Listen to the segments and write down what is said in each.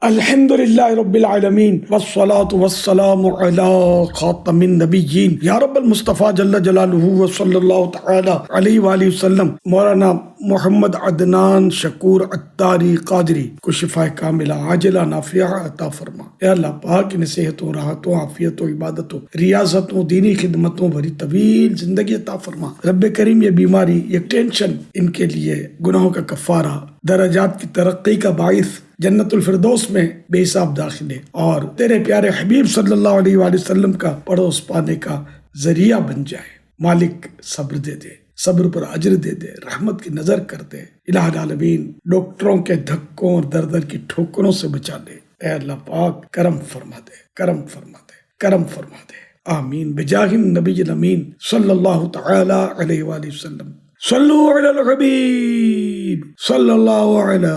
الحمدللہ رب العالمین والصلاة والسلام علی خاتم النبیین یا رب المصطفیٰ جل جلالہ وصلی اللہ تعالی علیہ وآلہ وسلم۔ مولانا محمد عدنان شکور عطاری قادری کو شفا کاملہ عاجلہ نافعہ عطا فرما۔ اے اللہ پاک انہیں صحتوں، راحتوں، عافیتوں، عبادتوں، ریاضتوں، دینی خدمتوں بھری طویل زندگی عطا فرما۔ رب کریم یہ بیماری، یہ ٹینشن ان کے لیے گناہوں کا کفارہ، درجات کی ترقی کا باعث، جنت الفردوس میں بے حساب داخلے اور تیرے پیارے حبیب صلی اللہ علیہ وآلہ وسلم کا پڑوس پانے کا ذریعہ بن جائے۔ مالک صبر دے دے، صبر پر اجر دے دے، رحمت کی نظر کر دے۔ الہ العالمین ڈاکٹروں کے دھکوں اور در در کی ٹھوکروں سے بچا لے۔ اے اللہ پاک کرم فرما دے، کرم فرما دے، کرم فرما دے، آمین بجاہ النبی الامین صلی اللہ تعالی علیہ وآلہ وسلم۔ صلو علی الحبیب صلی اللہ علی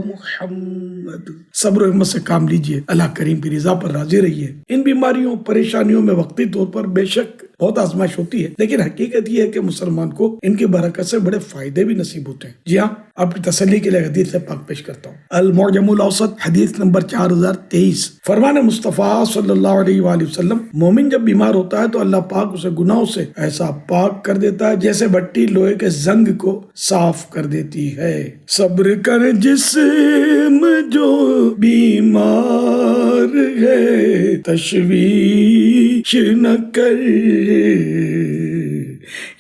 محمد۔ صبر و ہمت سے کام لیجئے، اللہ کریم کی رضا پر راضی رہیے۔ ان بیماریوں پریشانیوں میں وقتی طور پر بے شک بہت آزمائش ہوتی ہے، لیکن حقیقت یہ ہے کہ مسلمان کو ان کی برکت سے بڑے فائدے بھی نصیب ہوتے ہیں۔ جی ہاں، آپ کی تسلی کے لیے حدیث سے پاک پیش کرتا ہوں۔ المعجم الاوسط حدیث نمبر 4023، فرمان مصطفیٰ صلی اللہ علیہ وآلہ وسلم، مومن جب بیمار ہوتا ہے تو اللہ پاک اسے گناہوں سے ایسا پاک کر دیتا ہے جیسے بٹی لوہے کے زنگ کو صاف کر دیتی ہے۔ صبر کر جسم جو بیمار ہے، تشویش نہ کر،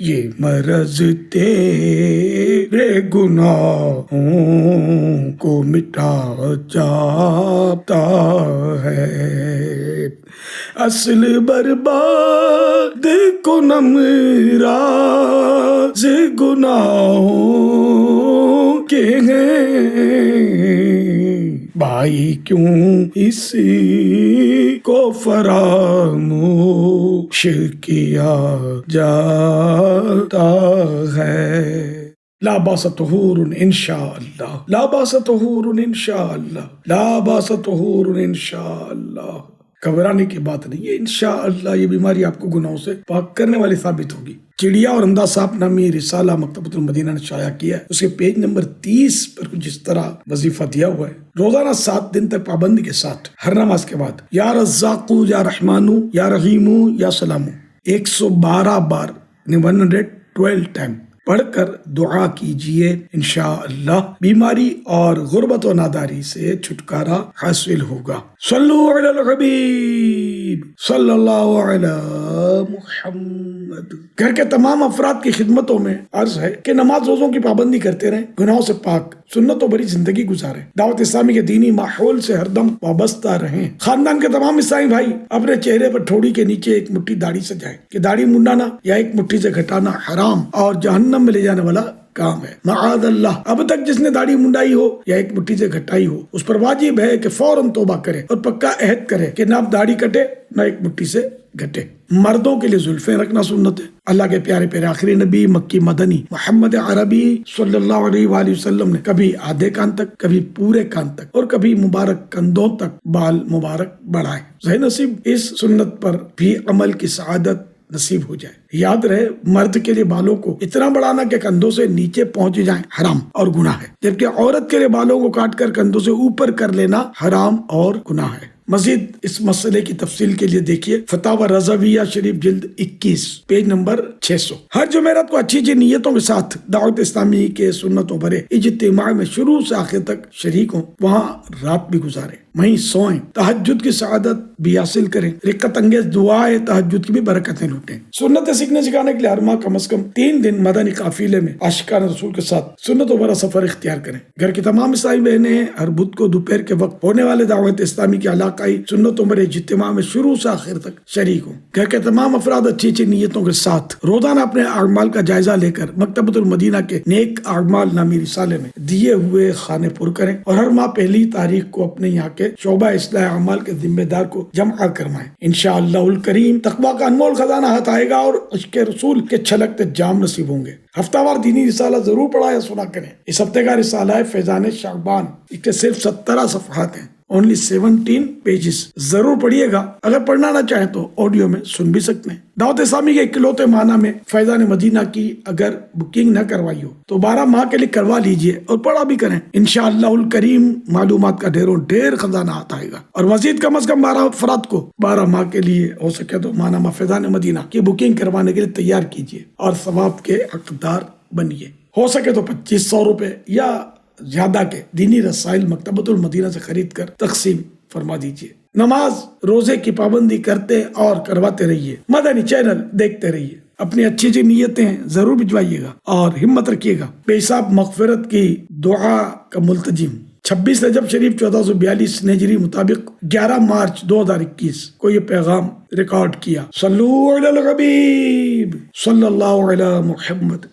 یہ مرض تیرے گناہوں کو مٹا جاتا ہے، اصل برباد کنم راز گناہوں کے ہیں، بھائی کیوں اسی کو فراموش کیا جاتا ہے۔ لا باس طہور انشاءاللہ، لا باس طہور انشاءاللہ، لا باس طہور انشاءاللہ۔ گھبرانے کی بات نہیں ہے، انشاءاللہ یہ بیماری آپ کو گناہوں سے پاک کرنے والی ثابت ہوگی۔ چڑیا اور اندھا سانپ نامی رسالہ مکتبۃ المدینہ نے شائع کیا ہے، اس کے پیج نمبر 30 پر کچھ اس طرح وظیفہ دیا ہوا ہے۔ روزانہ 7 دن تک پابندی کے ساتھ ہر نماز کے بعد یا رزاقو یا رحمانو یا رحیمو یا سلامو 112 بار 112 ٹائم پڑھ کر دعا کیجئے، انشاءاللہ بیماری اور غربت و ناداری سے چھٹکارا حاصل ہوگا۔ صلو علی الحبیب صلی اللہ علی محمد۔ گھر کے تمام افراد کی خدمتوں میں عرض ہے کہ نماز روزوں کی پابندی کرتے رہیں، گناہوں سے پاک سنتوں بری زندگی گزاریں، دعوت اسلامی کے دینی ماحول سے ہر دم وابستہ رہیں۔ خاندان کے تمام عیسائی بھائی اپنے چہرے پر ٹھوڑی کے نیچے ایک مٹھی داڑھی سجائیں کہ داڑھی منڈانا یا ایک مٹھی سے گھٹانا حرام اور جہنم میں لے جانے والا کام ہے، معاذ اللہ۔ اب تک جس نے داڑھی منڈائی ہو یا ایک مٹھی سے گھٹائی ہو، اس پر واجب ہے کہ فوراً توبہ کرے اور پکا عہد کرے کہ نہ اب داڑھی کٹے نہ ایک مٹھی سے گھٹے۔ مردوں کے لیے زلفیں رکھنا سنت ہے۔ اللہ کے پیارے پیارے آخری نبی مکی مدنی محمد عربی صلی اللہ علیہ وآلہ وسلم نے کبھی آدھے کان تک، کبھی پورے کان تک اور کبھی مبارک کندھوں تک بال مبارک بڑھائے۔ ذہن نصیب اس سنت پر بھی عمل کی سعادت نصیب ہو جائے۔ یاد رہے، مرد کے لیے بالوں کو اتنا بڑھانا کہ کندھوں سے نیچے پہنچ جائیں حرام اور گناہ ہے، جبکہ عورت کے لیے بالوں کو کاٹ کر کندھوں سے اوپر کر لینا حرام اور گناہ ہے۔ مزید اس مسئلے کی تفصیل کے لیے دیکھیے فتاوی رضویہ شریف جلد 21 پیج نمبر 600۔ ہر جمعرات کو اچھی اچھی نیتوں کے ساتھ دعوت اسلامی کے سنتوں بھرے اجتماع میں شروع سے آخر تک شریک ہوں، وہاں رات بھی گزاریں، وہیں سوئیں، تہجد کی سعادت بھی حاصل کریں، رقت انگیز دعائیں تہجد کی بھی برکتیں لوٹیں۔ سنت سیکھنے سکھانے کے لیے ہر ماہ کم از کم 3 دن مدنی قافلے میں عاشقان رسول کے ساتھ سنتوں بھرا سفر اختیار کریں۔ گھر کی تمام عیسائی بہنیں ہر بدھ کو دوپہر کے وقت ہونے والے دعوت اسلامی کے علاقائی سنتوں بھرے اجتماع میں شروع سے آخر تک شریک ہوں۔ گھر کے تمام افراد اچھی اچھی نیتوں کے ساتھ روزانہ اپنے اعمال کا جائزہ لے کر مکتبۃ المدینہ کے نیک اعمال نامی رسالے میں دیے ہوئے خانے پر کریں اور ہر ماہ 1 تاریخ کو اپنے یہاں کے شعبہ اصلاح اعمال کے ذمہ دار کو جمع کروائیں۔ انشاءاللہ الکریم تقویٰ کا انمول خزانہ ہاتھ آئے گا اور عشق رسول کے چھلکتے جام نصیب ہوں گے۔ ہفتہ وار دینی رسالہ ضرور پڑھا یا سنا کریں۔ اس ہفتے کا رسالہ ہے فیضان شعبان، اس کے صرف 17 صفحات ہیں only 17 pages. ضرور پڑھیے گا. اگر پڑھنا نہ چاہیں تو آڈیو میں سن بھی سکتے ہیں. دعوت اسلامی کے اکلوتے معنی میں فیضان مدینہ کی اگر بکنگ نہ کروائی ہو تو 12 ماہ کے لیے کروا لیجئے اور پڑھا بھی کریں. انشاءاللہ الکریم معلومات کا ڈھیر خزانہ آئے گا. اور مزید کم از کم 12 افراد کو 12 ماہ کے لیے ہو سکے تو ماہنامہ فیضان مدینہ کی بکنگ کروانے کے لیے تیار کیجئے اور ثواب کے حقدار بنیے. ہو سکے تو 2500 روپے یا زیادہ کے دینی رسائل مکتبۃ المدینہ سے خرید کر تقسیم فرما دیجئے. نماز روزے کی پابندی کرتے اور کرواتے رہیے. مدنی چینل دیکھتے رہیے. اپنی اچھی نیتیں ضرور بھجوائیے گا اور ہمت رکھیے گا. بے حساب مغفرت کی دعا کا ملتجم 26 رجب شریف 1442 ہجری مطابق 11 مارچ 2021 کو یہ پیغام ریکارڈ کیا. صلو علی الحبیب صلی اللہ علی محمد.